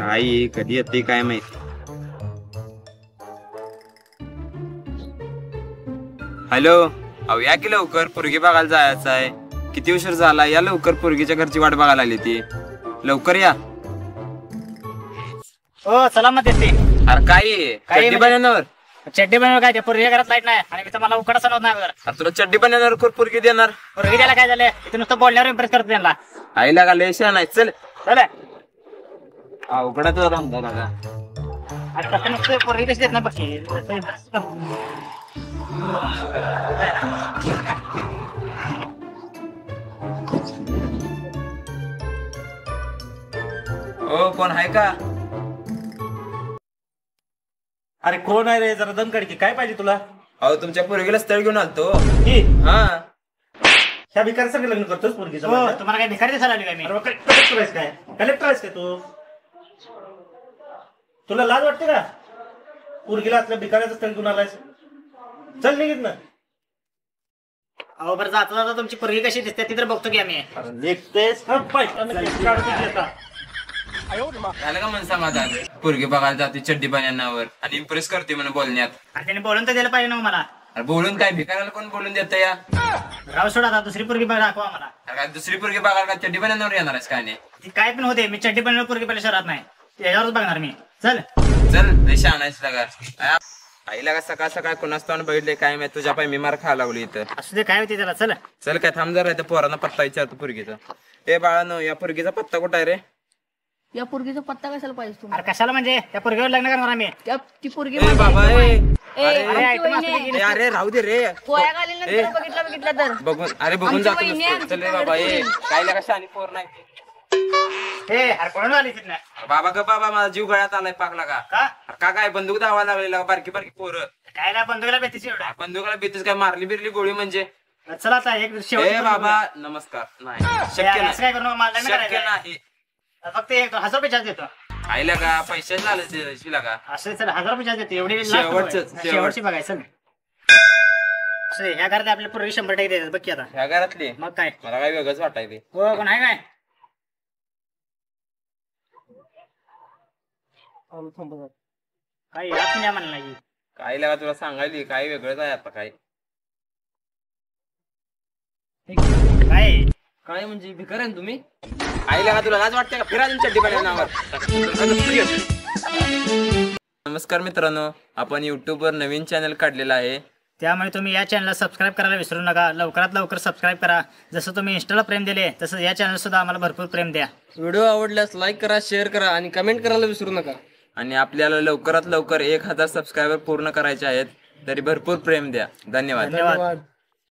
आई कधी येते काय माहिती. हॅलो, अहो या की लवकर, पोरगी बघायला जायचं आहे. किती उशीर झाला, या लवकर, पोरगीच्या घरची वाट बघायला आली ती. लवकर या. हो चला मग येते. अरे काय चड्डी बनवणार? चड्डी बनवणार काय? पोरगी घरात लाईट नाही आणि मी तर मला उकडा सणवत नाही. अरे तुला चड्डी बनवणार पोरगी देणार? पोरगी द्यायला काय झालं? इथे नुसतं बोलण्यावर इम्प्रेस करतो त्यांना. आईला का लेशा नाही. चल चल उघडा तुझा धंदा लागा. तसं नुसतं पोरगी कशी देत नाही बघी. ओ कोण आहे का? अरे कोण आहे रे? जरा दम काढ. काय पाहिजे तुला? अहो तुमच्या पोरगीला स्थळ घेऊन आलतो. हा ह्या भिकारी संग लग्न करतोस पोरगीचं? तुम्हाला काय भिकारी दिसायला लागली काय मी? कलेक्टर आहेस काय? कलेक्टर आहेस काय तू? तुला लाज वाटते का? पोरगीला असल्या भिकाऱ्याचं स्थळ घेऊन आलायस? चल निघित ना. अहो बरं जाता जाता तुमची पोरगी कशी दिसते ती तर बघतो की आम्ही. निघतेस झालं का मन समाधान? पोरगी बघायला जाते चड्डी पाण्यावर आणि इम्प्रेस करते म्हणून बोलण्यात. आणि त्याने बोलून तर दिलं पाहिजे ना मला. अरे बोलून काय, भिकाऱ्याला कोण बोलून देत या? राव सोडा आता दुसरी पोरगी दाखवा मला. काय दुसरी पोरगी बघायला का चड्डी पाण्यावर येणार आहेस काय? नाही ती काय पण होते, मी चड्डी बनवून पोरगी पहिल्या शहरात नाही, याच्यावरच बघणार मी. चल चल रेषा आणायच लागा. आईला का सकाळ सकाळ कोणाच तोंड बघितले काय माहिती, तुझ्या पाय मी मार खायला लागली इथं. असू दे काय होते त्याला. चल चल काय थांब जरा, इथं पोरांना पत्ता विचारतो पोरगीचा. ए बाळानो, या पोरगीचा पत्ता कुठं आहे रे? या पोरगीचा पत्ता कशाला पाहिजे तुम्हाला? अरे कशाला म्हणजे? त्या पोरगीवर लग्न करणार आम्ही. ती पोरगी ए बाबा पोया अरे राहू दे रे. घालीनंतर बघितलं तर बघून अरे बघून जातो नुसतं. चल रे बाबा. काय लागा शानी पोर नाही. अरे कोण आली तिथं? बाबा ग बाबा, माझा जीव गळ्यात आलाय पाकला का? का काय बंदूक धावा लागलेला बारकी बारकी पोरं? काय ना बंदुकीला बेतीस एवढा. बंदुकाला भीतीच काय, मारली बिरली गोळी म्हणजे? चला आता एक ए बाबा नमस्कार. नाही शक्य नाही, काय करू मला लग्न शक्य करायचं. नाही. फक्त 1000 रुपये चार्ज देतो. आईला का पैशाच झालं लागा. असं चल 1000 रुपये चार्ज देतो. एवढी शेवटची बघायचं. ह्या घरात आपल्या पूर्वी 100% देतात बघ की आता. ह्या घरातली मग काय मला काय वेगळंच वाटायचे. हो कोण आहे काय? काय यात नाही म्हणला की काय लागा तुला सांगायली काय वेगळंच आहे आता. काय काय काय म्हणजे भिकार तुम्ही? आई लागा तुला लाज वाटते का? फिरा तुमच्या डिपार्टमेंट नावावर. नमस्कार मित्रांनो, आपण YouTube वर नवीन चॅनल काढलेला आहे, त्यामुळे तुम्ही या चॅनलला सबस्क्राईब करायला विसरू नका. लवकरात लवकर सबस्क्राईब करा. जसं तुम्ही इंस्टाला प्रेम दिले तसं या चॅनल सुद्धा आम्हाला भरपूर प्रेम द्या. व्हिडिओ आवडल्यास लाईक करा, शेअर करा आणि कमेंट करायला विसरू नका. आणि आपल्याला लवकरात लवकर 1000 सबस्क्रायबर पूर्ण करायचे आहेत, तरी भरपूर प्रेम द्या. धन्यवाद.